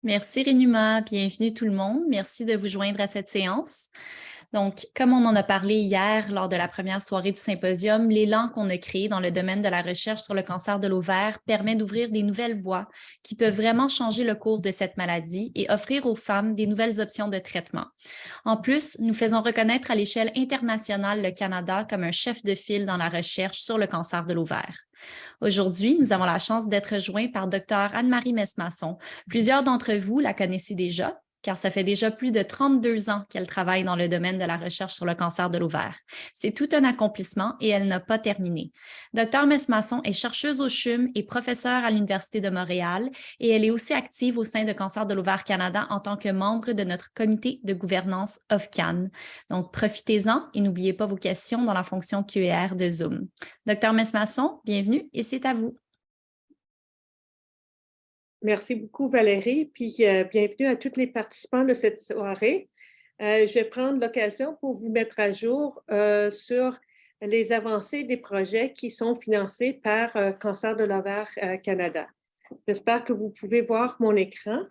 Merci Renuma, bienvenue tout le monde. Merci de vous joindre à cette séance. Donc, comme on en a parlé hier lors de la première soirée du symposium, l'élan qu'on a créé dans le domaine de la recherche sur le cancer de l'ovaire permet d'ouvrir des nouvelles voies qui peuvent vraiment changer le cours de cette maladie et offrir aux femmes des nouvelles options de traitement. En plus, nous faisons reconnaître à l'échelle internationale le Canada comme un chef de file dans la recherche sur le cancer de l'ovaire. Aujourd'hui, nous avons la chance d'être rejoints par Dr Anne-Marie Messmasson. Plusieurs d'entre vous la connaissez déjà, car ça fait déjà plus de 32 ans qu'elle travaille dans le domaine de la recherche sur le cancer de l'ovaire. C'est tout un accomplissement et elle n'a pas terminé. Dr Messmasson est chercheuse au CHUM et professeure à l'Université de Montréal et elle est aussi active au sein de Cancer de l'ovaire Canada en tant que membre de notre comité de gouvernance OFCAN. Donc, profitez-en et n'oubliez pas vos questions dans la fonction Q&R de Zoom. Dr Messmasson, bienvenue et c'est à vous. Merci beaucoup, Valérie, puis bienvenue à tous les participants de cette soirée. Je vais prendre l'occasion pour vous mettre à jour sur les avancées des projets qui sont financés par Cancer de l'ovaire Canada. J'espère que vous pouvez voir mon écran.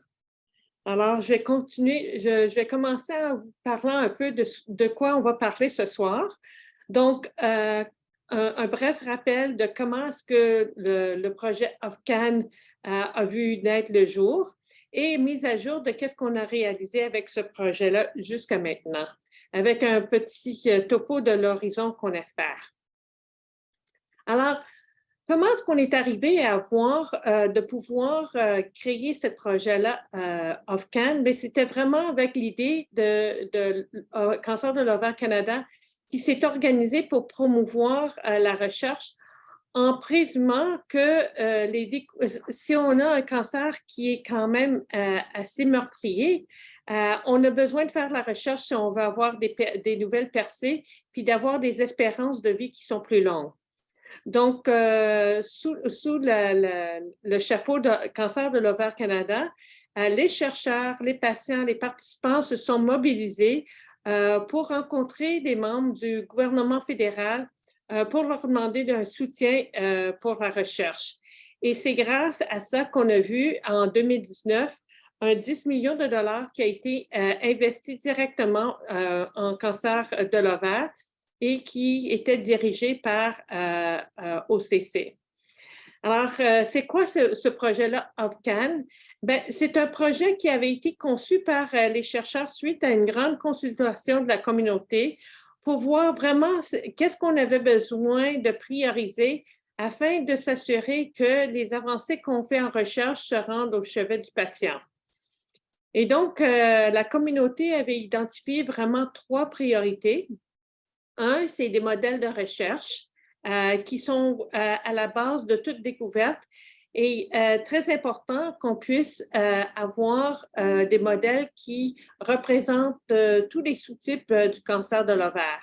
Alors, je vais continuer, je vais commencer en vous parlant un peu de quoi on va parler ce soir. Donc, un bref rappel de comment est-ce que le projet OFCAN a vu naître le jour et mise à jour de qu'est-ce qu'on a réalisé avec ce projet-là jusqu'à maintenant, avec un petit topo de l'horizon qu'on espère. Alors, comment est-ce qu'on est arrivé à de pouvoir créer ce projet-là OFCAN? C'était vraiment avec l'idée de Cancer de l'ovaire Canada qui s'est organisé pour promouvoir la recherche en présumant que si on a un cancer qui est quand même assez meurtrier, on a besoin de faire la recherche si on veut avoir des nouvelles percées, puis d'avoir des espérances de vie qui sont plus longues. Donc, sous le chapeau de Cancer de l'ovaire Canada, les chercheurs, les patients, les participants se sont mobilisés pour rencontrer des membres du gouvernement fédéral pour leur demander un soutien pour la recherche. Et c'est grâce à ça qu'on a vu en 2019 un 10 millions de dollars qui a été investi directement en cancer de l'ovaire et qui était dirigé par OCC. Alors, c'est quoi ce projet-là, OFCAN? C'est un projet qui avait été conçu par les chercheurs suite à une grande consultation de la communauté pour voir vraiment qu'est-ce qu'on avait besoin de prioriser afin de s'assurer que les avancées qu'on fait en recherche se rendent au chevet du patient. Et donc, la communauté avait identifié vraiment 3 priorités. Un, c'est des modèles de recherche qui sont à la base de toute découverte et très important qu'on puisse avoir des modèles qui représentent tous les sous-types du cancer de l'ovaire.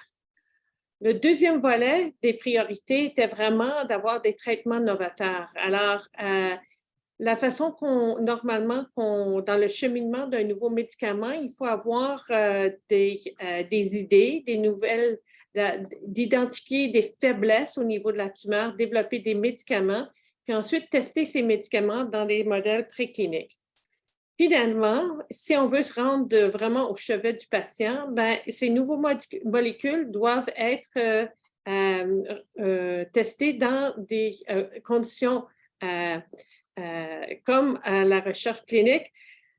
Le deuxième volet des priorités était vraiment d'avoir des traitements novateurs. Alors, la façon normalement, dans le cheminement d'un nouveau médicament, il faut avoir des idées, des nouvelles, d'identifier des faiblesses au niveau de la tumeur, développer des médicaments, puis ensuite tester ces médicaments dans des modèles précliniques. Finalement, si on veut se rendre vraiment au chevet du patient, ces nouveaux molécules doivent être testées dans des conditions comme la recherche clinique,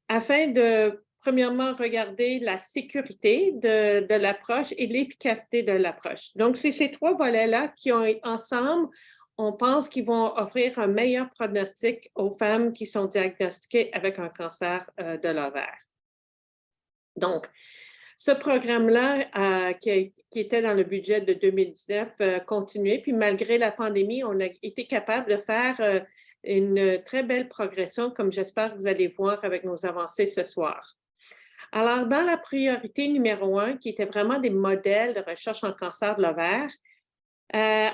afin de, premièrement, regarder la sécurité de l'approche et l'efficacité de l'approche. Donc, c'est ces 3 volets-là qui ont ensemble, on pense qu'ils vont offrir un meilleur pronostic aux femmes qui sont diagnostiquées avec un cancer de l'ovaire. Donc, ce programme-là, qui était dans le budget de 2019, continuait. Puis malgré la pandémie, on a été capable de faire une très belle progression, comme j'espère que vous allez voir avec nos avancées ce soir. Alors, dans la priorité numéro 1, qui était vraiment des modèles de recherche en cancer de l'ovaire,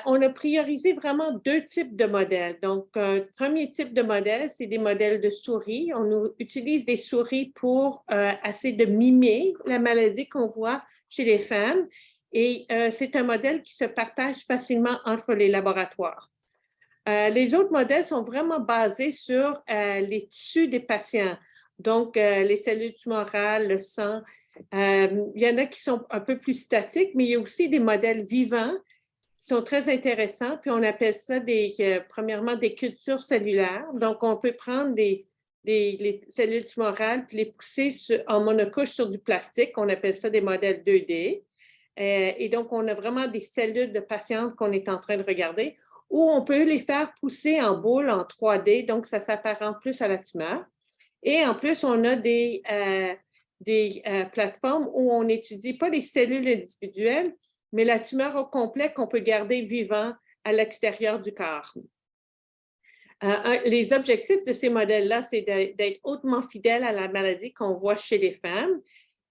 on a priorisé vraiment 2 types de modèles. Donc, un premier type de modèle, c'est des modèles de souris. On utilise des souris pour essayer de mimer la maladie qu'on voit chez les femmes. Et c'est un modèle qui se partage facilement entre les laboratoires. Les autres modèles sont vraiment basés sur les tissus des patients. Donc, les cellules tumorales, le sang, il y en a qui sont un peu plus statiques, mais il y a aussi des modèles vivants qui sont très intéressants. Puis, on appelle ça, premièrement, des cultures cellulaires. Donc, on peut prendre les cellules tumorales puis les pousser en monocouche sur du plastique. On appelle ça des modèles 2D. Et donc, on a vraiment des cellules de patientes qu'on est en train de regarder, ou on peut les faire pousser en boule en 3D. Donc, ça s'apparente plus à la tumeur. Et en plus, on a des plateformes où on n'étudie pas les cellules individuelles, mais la tumeur au complet qu'on peut garder vivant à l'extérieur du corps. Les objectifs de ces modèles-là, c'est d'être hautement fidèle à la maladie qu'on voit chez les femmes.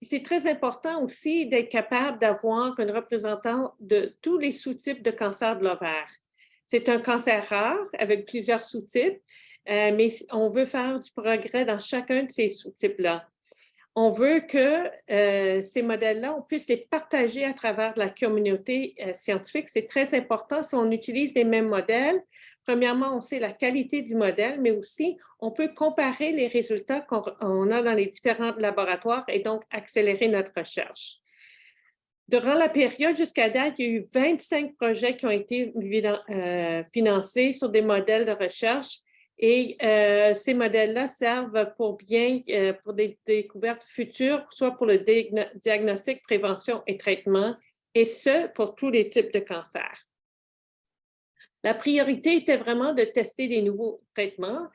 C'est très important aussi d'être capable d'avoir une représentante de tous les sous-types de cancer de l'ovaire. C'est un cancer rare avec plusieurs sous-types, mais on veut faire du progrès dans chacun de ces sous-types-là. On veut que ces modèles-là, on puisse les partager à travers la communauté scientifique. C'est très important si on utilise les mêmes modèles. Premièrement, on sait la qualité du modèle, mais aussi on peut comparer les résultats qu'on a dans les différents laboratoires et donc accélérer notre recherche. Durant la période jusqu'à date, il y a eu 25 projets qui ont été financés sur des modèles de recherche. Et ces modèles-là servent pour des découvertes futures, soit pour le diagnostic, prévention et traitement, et ce, pour tous les types de cancers. La priorité était vraiment de tester des nouveaux traitements.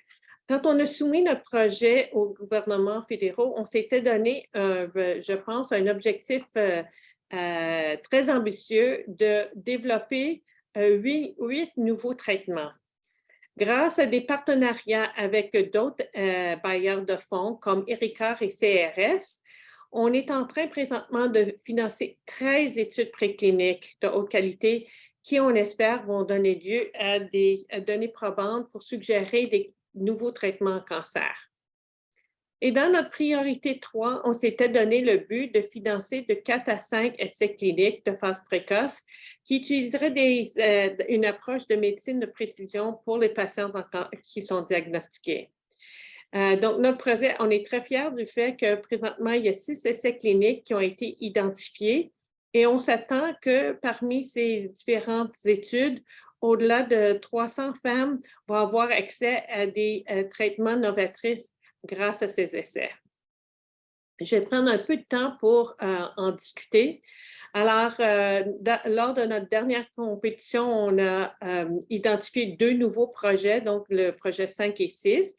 Quand on a soumis notre projet aux gouvernements fédéraux, on s'était donné, je pense, un objectif très ambitieux de développer 8 nouveaux traitements. Grâce à des partenariats avec d'autres bailleurs de fonds comme ERICAR et CRS, on est en train présentement de financer 13 études précliniques de haute qualité qui, on espère, vont donner lieu à des données probantes pour suggérer des nouveaux traitements en cancer. Et dans notre priorité 3, on s'était donné le but de financer de 4 à 5 essais cliniques de phase précoce qui utiliseraient une approche de médecine de précision pour les patients qui sont diagnostiqués. Donc, notre projet, on est très fiers du fait que présentement, il y a 6 essais cliniques qui ont été identifiés et on s'attend que parmi ces différentes études, au-delà de 300 femmes vont avoir accès à des traitements novatrices grâce à ces essais. Je vais prendre un peu de temps pour en discuter. Alors, lors de notre dernière compétition, on a identifié 2 nouveaux projets, donc le projet 5 et 6.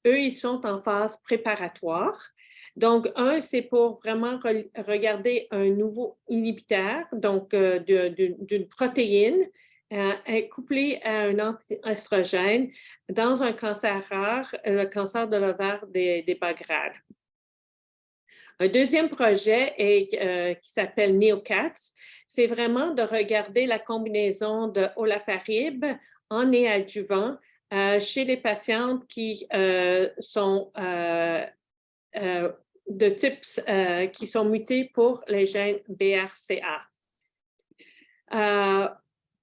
Eux, ils sont en phase préparatoire. Donc, un, c'est pour vraiment regarder un nouveau inhibiteur, donc d'une protéine couplée à un anti-estrogène dans un cancer rare, le cancer de l'ovaire des bas grades. Un deuxième projet qui s'appelle NeoCats, c'est vraiment de regarder la combinaison de olaparib en néadjuvant chez les patientes qui sont de types qui sont mutés pour les gènes BRCA.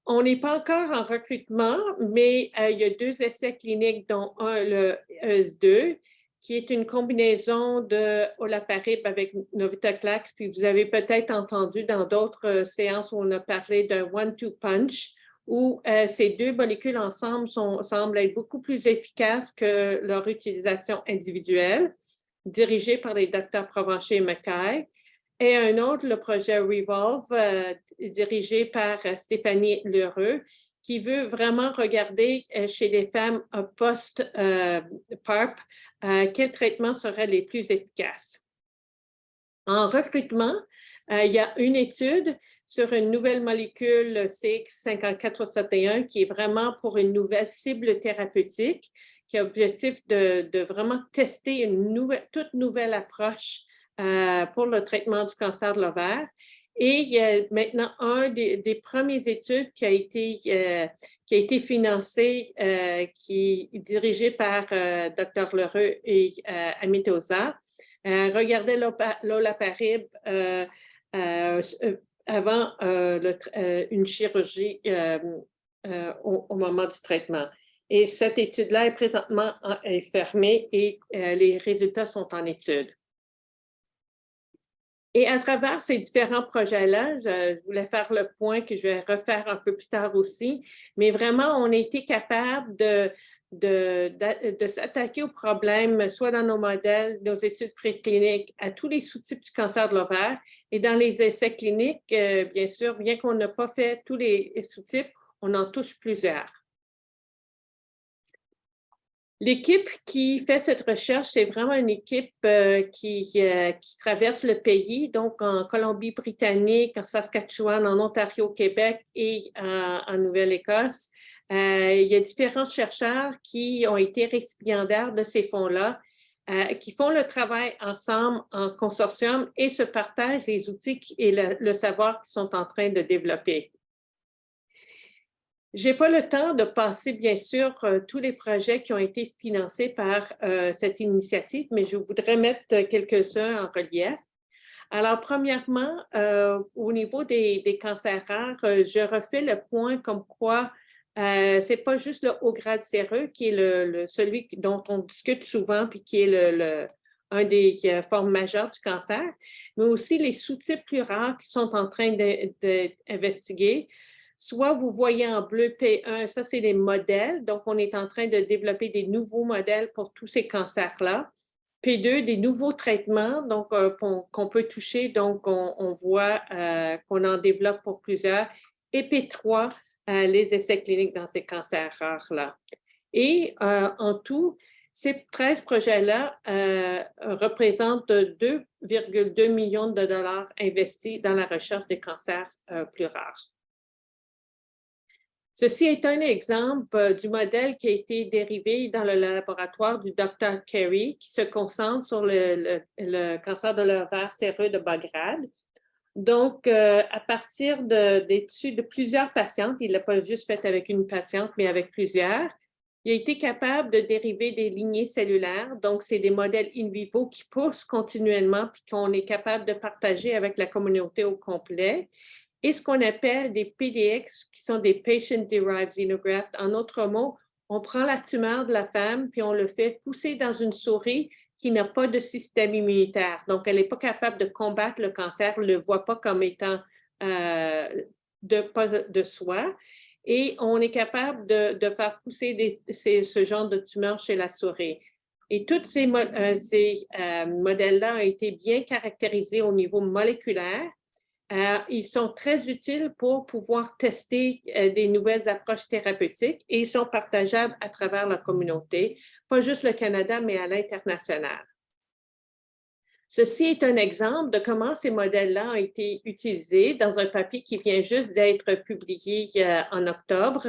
On n'est pas encore en recrutement, mais il y a 2 essais cliniques, dont un, le ES2, qui est une combinaison de olaparib avec navitoclax. Puis vous avez peut-être entendu dans d'autres séances où on a parlé d'un one-two punch, où ces 2 molécules ensemble semblent être beaucoup plus efficaces que leur utilisation individuelle, dirigée par les docteurs Provencher et Mackay. Et un autre, le projet Revolve, dirigé par Stéphanie Lheureux, qui veut vraiment regarder chez les femmes post-PARP quels traitements seraient les plus efficaces. En recrutement, il y a une étude sur une nouvelle molécule CX-5461 qui est vraiment pour une nouvelle cible thérapeutique, qui a l'objectif de vraiment tester une toute nouvelle approche pour le traitement du cancer de l'ovaire. Et il y a maintenant un des premières études qui a été financé, qui est dirigé par Dr. Lheureux et Amit Oza. Regardez l'olaparib avant une chirurgie au moment du traitement. Et cette étude-là est présentement est fermée et les résultats sont en étude. Et à travers ces différents projets-là, je voulais faire le point que je vais refaire un peu plus tard aussi, mais vraiment, on a été capable de s'attaquer aux problèmes, soit dans nos modèles, nos études précliniques, à tous les sous-types du cancer de l'ovaire. Et dans les essais cliniques, bien sûr, bien qu'on n'a pas fait tous les sous-types, on en touche plusieurs. L'équipe qui fait cette recherche, c'est vraiment une équipe qui traverse le pays, donc en Colombie-Britannique, en Saskatchewan, en Ontario, au Québec et en Nouvelle-Écosse. Il y a différents chercheurs qui ont été récipiendaires de ces fonds-là, qui font le travail ensemble en consortium et se partagent les outils et le savoir qu'ils sont en train de développer. Je n'ai pas le temps de passer, bien sûr, tous les projets qui ont été financés par cette initiative, mais je voudrais mettre quelques-uns en relief. Alors, premièrement, au niveau des cancers rares, je refais le point comme quoi ce n'est pas juste le haut grade séreux qui est celui dont on discute souvent puis qui est un des formes majeures du cancer, mais aussi les sous-types plus rares qui sont en train d'être investigués. Soit vous voyez en bleu P1, ça c'est les modèles, donc on est en train de développer des nouveaux modèles pour tous ces cancers-là. P2, des nouveaux traitements donc qu'on peut toucher, donc on voit qu'on en développe pour plusieurs. Et P3, les essais cliniques dans ces cancers rares-là. Et en tout, ces 13 projets-là représentent 2,2 millions de dollars investis dans la recherche des cancers plus rares. Ceci est un exemple du modèle qui a été dérivé dans le laboratoire du Dr. Carey, qui se concentre sur le cancer de l'ovaire séreux de bas grade. Donc, à partir d'études de plusieurs patientes, il ne l'a pas juste fait avec une patiente, mais avec plusieurs, il a été capable de dériver des lignées cellulaires. Donc, c'est des modèles in vivo qui poussent continuellement puis qu'on est capable de partager avec la communauté au complet. Et ce qu'on appelle des PDX, qui sont des Patient-Derived Xenografts. En d'autres mots, on prend la tumeur de la femme, puis on le fait pousser dans une souris qui n'a pas de système immunitaire. Donc, elle n'est pas capable de combattre le cancer, ne le voit pas comme étant pas de soi. Et on est capable de faire pousser ce genre de tumeur chez la souris. Et tous ces modèles-là ont été bien caractérisés au niveau moléculaire. Ils sont très utiles pour pouvoir tester des nouvelles approches thérapeutiques et ils sont partageables à travers la communauté, pas juste le Canada, mais à l'international. Ceci est un exemple de comment ces modèles-là ont été utilisés dans un papier qui vient juste d'être publié en octobre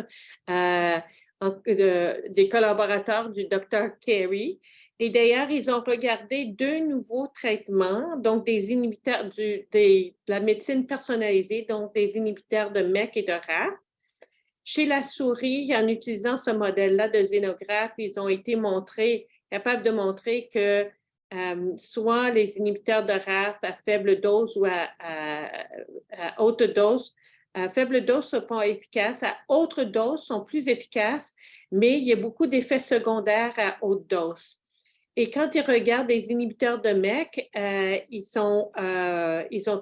des collaborateurs du Dr. Carey. Et d'ailleurs, ils ont regardé 2 nouveaux traitements, donc des inhibiteurs de la médecine personnalisée, donc des inhibiteurs de MEK et de RAF. Chez la souris, en utilisant ce modèle-là de xénographe, ils ont été capables de montrer que soit les inhibiteurs de RAF à faible dose ou à haute dose, à faible dose ne sont pas efficaces, à haute dose sont plus efficaces, mais il y a beaucoup d'effets secondaires à haute dose. Et quand ils regardent des inhibiteurs de MEK, ils sont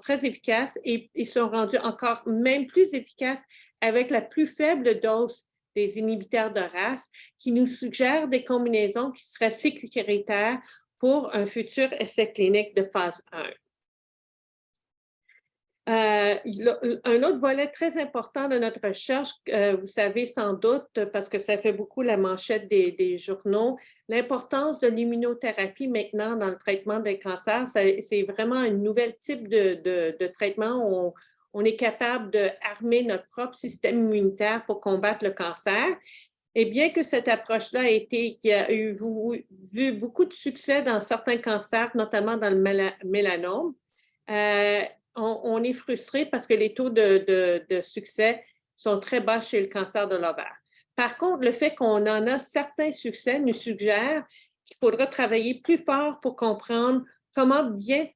très efficaces et ils sont rendus encore même plus efficaces avec la plus faible dose des inhibiteurs de RAS, qui nous suggèrent des combinaisons qui seraient sécuritaires pour un futur essai clinique de phase 1. Un autre volet très important de notre recherche, vous savez sans doute, parce que ça fait beaucoup la manchette des journaux, l'importance de l'immunothérapie maintenant dans le traitement des cancers, c'est vraiment un nouvel type de traitement où on est capable d'armer notre propre système immunitaire pour combattre le cancer. Et bien que cette approche-là qui a vu beaucoup de succès dans certains cancers, notamment dans le mélanome, on est frustré parce que les taux de succès sont très bas chez le cancer de l'ovaire. Par contre, le fait qu'on en a certains succès nous suggère qu'il faudra travailler plus fort pour comprendre comment bien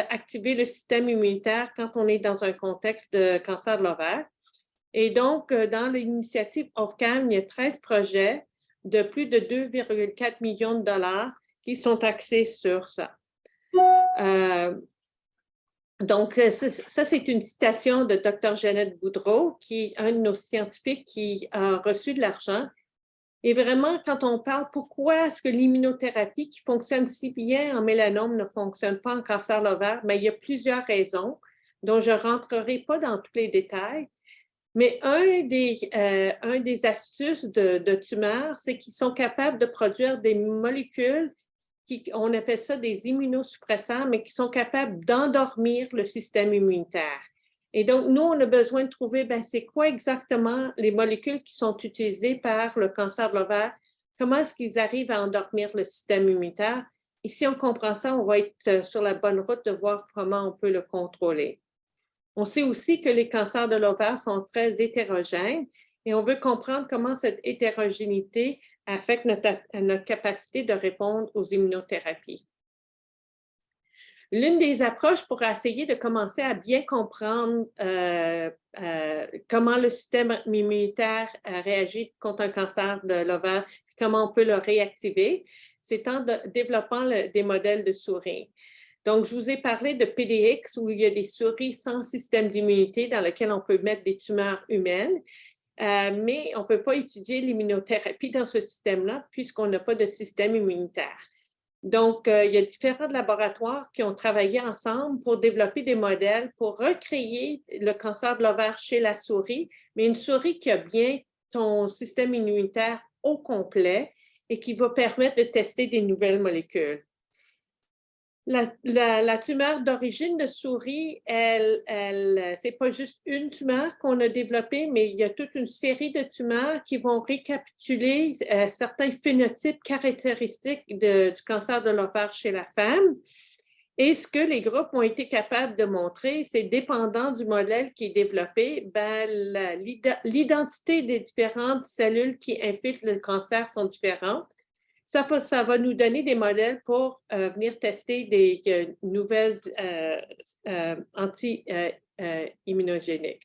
activer le système immunitaire quand on est dans un contexte de cancer de l'ovaire. Et donc, dans l'initiative OFCAM, il y a 13 projets de plus de 2,4 millions de dollars qui sont axés sur ça. Donc, ça, c'est une citation de Dr. Jeannette Boudreau, qui est un de nos scientifiques qui a reçu de l'argent. Et vraiment, quand on parle pourquoi est-ce que l'immunothérapie qui fonctionne si bien en mélanome ne fonctionne pas en cancer de l'ovaire, mais il y a plusieurs raisons dont je ne rentrerai pas dans tous les détails. Mais un des astuces de tumeurs, c'est qu'ils sont capables de produire des molécules on appelle ça des immunosuppresseurs, mais qui sont capables d'endormir le système immunitaire. Et donc, nous, on a besoin de trouver, c'est quoi exactement les molécules qui sont utilisées par le cancer de l'ovaire? Comment est-ce qu'ils arrivent à endormir le système immunitaire? Et si on comprend ça, on va être sur la bonne route de voir comment on peut le contrôler. On sait aussi que les cancers de l'ovaire sont très hétérogènes et on veut comprendre comment cette hétérogénéité affecte notre capacité de répondre aux immunothérapies. L'une des approches pour essayer de commencer à bien comprendre comment le système immunitaire réagit contre un cancer de l'ovaire, comment on peut le réactiver, c'est en développant des modèles de souris. Donc, je vous ai parlé de PDX, où il y a des souris sans système d'immunité dans lesquelles on peut mettre des tumeurs humaines. Mais on ne peut pas étudier l'immunothérapie dans ce système-là puisqu'on n'a pas de système immunitaire. Donc, il y a différents laboratoires qui ont travaillé ensemble pour développer des modèles pour recréer le cancer de l'ovaire chez la souris, mais une souris qui a bien son système immunitaire au complet et qui va permettre de tester des nouvelles molécules. La tumeur d'origine de souris, c'est pas juste une tumeur qu'on a développée, mais il y a toute une série de tumeurs qui vont récapituler certains phénotypes caractéristiques du cancer de l'ovaire chez la femme. Et ce que les groupes ont été capables de montrer, c'est dépendant du modèle qui est développé, l'identité des différentes cellules qui infiltrent le cancer sont différentes. Ça va nous donner des modèles pour venir tester des nouvelles anti-immunogéniques.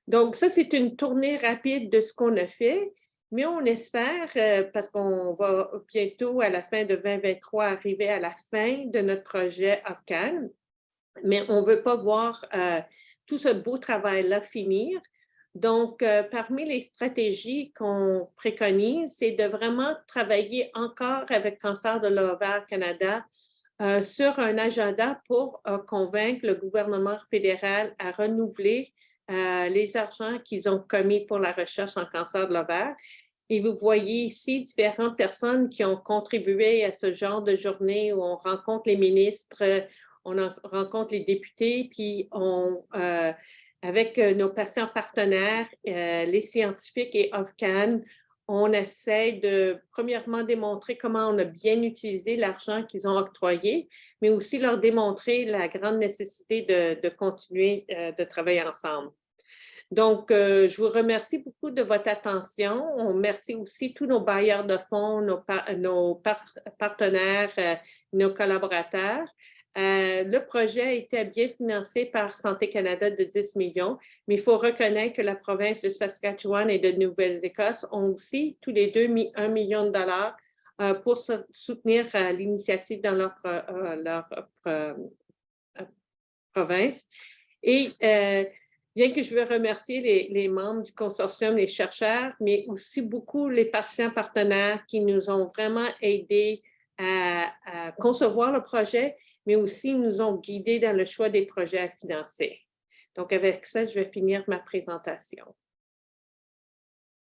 Donc, ça, c'est une tournée rapide de ce qu'on a fait, mais on espère, parce qu'on va bientôt, à la fin de 2023, arriver à la fin de notre projet AFCAN, mais on ne veut pas voir tout ce beau travail-là finir. Donc, parmi les stratégies qu'on préconise, c'est de vraiment travailler encore avec Cancer de l'ovaire Canada sur un agenda pour convaincre le gouvernement fédéral à renouveler les argents qu'ils ont commis pour la recherche en cancer de l'ovaire. Et vous voyez ici différentes personnes qui ont contribué à ce genre de journée où on rencontre les ministres, on rencontre les députés, puis avec nos patients partenaires, les scientifiques et AFCAN, on essaie de, premièrement, démontrer comment on a bien utilisé l'argent qu'ils ont octroyé, mais aussi leur démontrer la grande nécessité de continuer de travailler ensemble. Donc, je vous remercie beaucoup de votre attention. On remercie aussi tous nos bailleurs de fonds, nos partenaires, nos collaborateurs. Le projet a été bien financé par Santé Canada de 10 millions, mais il faut reconnaître que la province de Saskatchewan et de Nouvelle-Écosse ont aussi tous les deux mis 1 million de dollars pour soutenir l'initiative dans leur province. Et bien que je veux remercier les membres du consortium, les chercheurs, mais aussi beaucoup les patients partenaires qui nous ont vraiment aidés à concevoir le projet, mais aussi nous ont guidés dans le choix des projets à financer. Donc, avec ça, je vais finir ma présentation.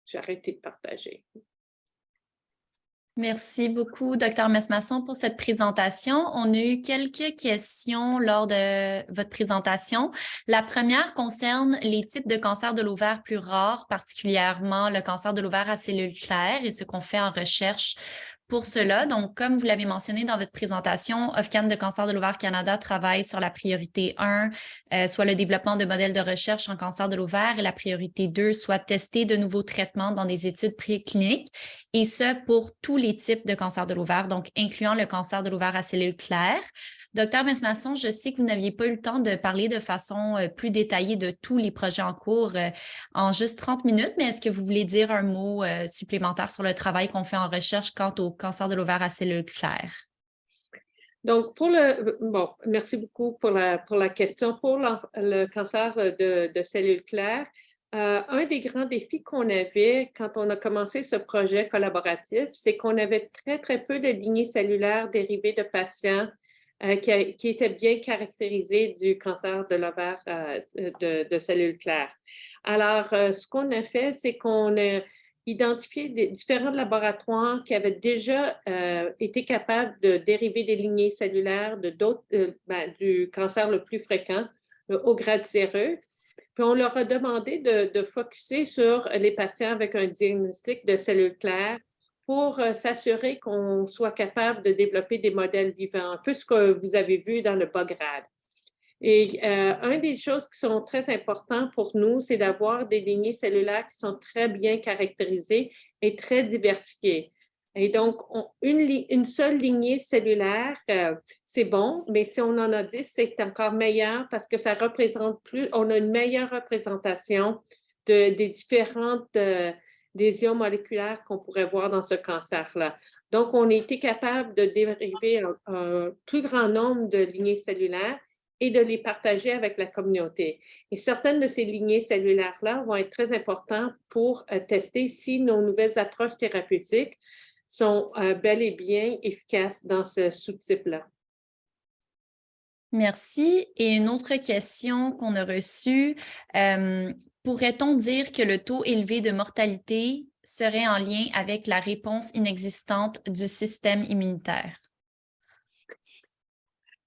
J'ai arrêté de partager. Merci beaucoup, Dr. Messmasson, pour cette présentation. On a eu quelques questions lors de votre présentation. La première concerne les types de cancer de l'ovaire plus rares, particulièrement le cancer de l'ovaire à cellules claires et ce qu'on fait en recherche Pour cela, donc, comme vous l'avez mentionné dans votre présentation, Ofcan de Cancer de l'ovaire Canada travaille sur la priorité 1, soit le développement de modèles de recherche en cancer de l'ovaire, et la priorité 2, soit tester de nouveaux traitements dans des études précliniques, et ce, pour tous les types de cancer de l'ovaire, donc incluant le cancer de l'ovaire à cellules claires. Docteur Messmasson, je sais que vous n'aviez pas eu le temps de parler de façon plus détaillée de tous les projets en cours en juste 30 minutes, mais est-ce que vous voulez dire un mot supplémentaire sur le travail qu'on fait en recherche quant au cancer de l'ovaire à cellules claires? Donc, merci beaucoup pour la question. Pour le cancer de cellules claires, un des grands défis qu'on avait quand on a commencé ce projet collaboratif, c'est qu'on avait très, très peu de lignées cellulaires dérivées de patients qui étaient bien caractérisés du cancer de l'ovaire de cellules claires. Alors, ce qu'on a fait, c'est qu'on a identifié différents laboratoires qui avaient déjà été capables de dériver des lignées cellulaires du cancer le plus fréquent, au grade séreux. Puis on leur a demandé de focusser sur les patients avec un diagnostic de cellules claires pour s'assurer qu'on soit capable de développer des modèles vivants, un peu ce que vous avez vu dans le bas grade. Et une des choses qui sont très importantes pour nous, c'est d'avoir des lignées cellulaires qui sont très bien caractérisées et très diversifiées. Et donc, une seule lignée cellulaire, c'est bon, mais si on en a 10, c'est encore meilleur parce que ça représente plus, on a une meilleure représentation des différentes lésions moléculaires qu'on pourrait voir dans ce cancer-là. Donc, on a été capable de dériver un plus grand nombre de lignées cellulaires et de les partager avec la communauté. Et certaines de ces lignées cellulaires-là vont être très importantes pour tester si nos nouvelles approches thérapeutiques sont bel et bien efficaces dans ce sous-type-là. Merci. Et une autre question qu'on a reçue, pourrait-on dire que le taux élevé de mortalité serait en lien avec la réponse inexistante du système immunitaire?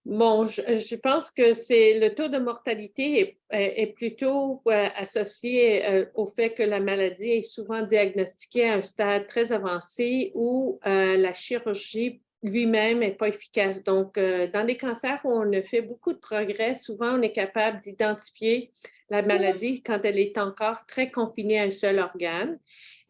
Bon, je pense que le taux de mortalité est plutôt associé au fait que la maladie est souvent diagnostiquée à un stade très avancé où la chirurgie lui-même n'est pas efficace. Donc, dans des cancers où on a fait beaucoup de progrès, souvent on est capable d'identifier la maladie quand elle est encore très confinée à un seul organe.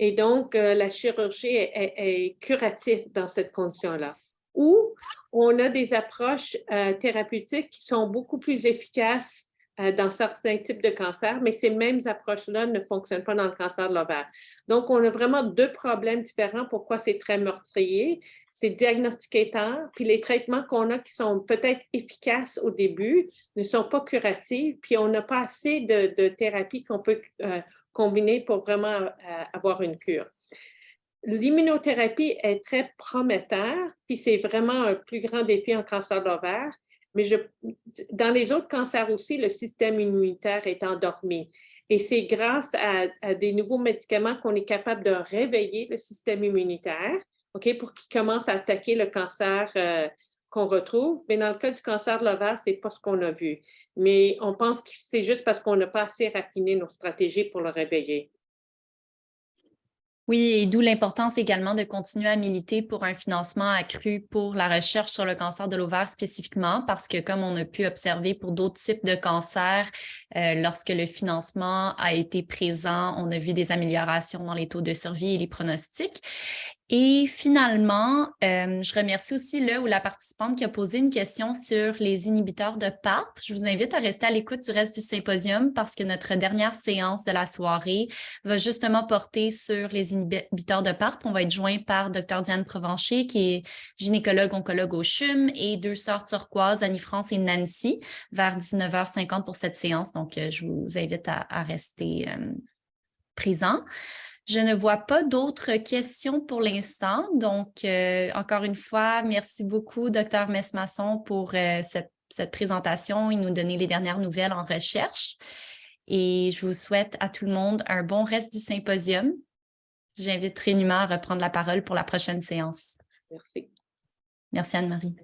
Et donc, la chirurgie est curative dans cette condition-là. Ou on a des approches thérapeutiques qui sont beaucoup plus efficaces dans certains types de cancers, mais ces mêmes approches-là ne fonctionnent pas dans le cancer de l'ovaire. Donc, on a vraiment deux problèmes différents. Pourquoi c'est très meurtrier? C'est diagnostiqué tard, puis les traitements qu'on a qui sont peut-être efficaces au début ne sont pas curatifs, puis on n'a pas assez de thérapies qu'on peut combiner pour vraiment avoir une cure. L'immunothérapie est très prometteur, puis c'est vraiment un plus grand défi en cancer de l'ovaire. Mais dans les autres cancers aussi, le système immunitaire est endormi. Et c'est grâce à des nouveaux médicaments qu'on est capable de réveiller le système immunitaire, OK, pour qu'il commence à attaquer le cancer qu'on retrouve. Mais dans le cas du cancer de l'ovaire, ce n'est pas ce qu'on a vu. Mais on pense que c'est juste parce qu'on n'a pas assez raffiné nos stratégies pour le réveiller. Oui, et d'où l'importance également de continuer à militer pour un financement accru pour la recherche sur le cancer de l'ovaire spécifiquement, parce que comme on a pu observer pour d'autres types de cancers, lorsque le financement a été présent, on a vu des améliorations dans les taux de survie et les pronostics. Et finalement, je remercie aussi le ou la participante qui a posé une question sur les inhibiteurs de PARP. Je vous invite à rester à l'écoute du reste du symposium parce que notre dernière séance de la soirée va justement porter sur les inhibiteurs de PARP. On va être joint par Dr. Diane Provencher, qui est gynécologue-oncologue au CHUM, et deux sœurs turquoises, Annie-France et Nancy, vers 19h50 pour cette séance. Donc, je vous invite à rester présent. Je ne vois pas d'autres questions pour l'instant. Donc, encore une fois, merci beaucoup, Dr. Messmasson, pour cette présentation et nous donner les dernières nouvelles en recherche. Et je vous souhaite à tout le monde un bon reste du symposium. J'invite Numa à reprendre la parole pour la prochaine séance. Merci. Merci, Anne-Marie.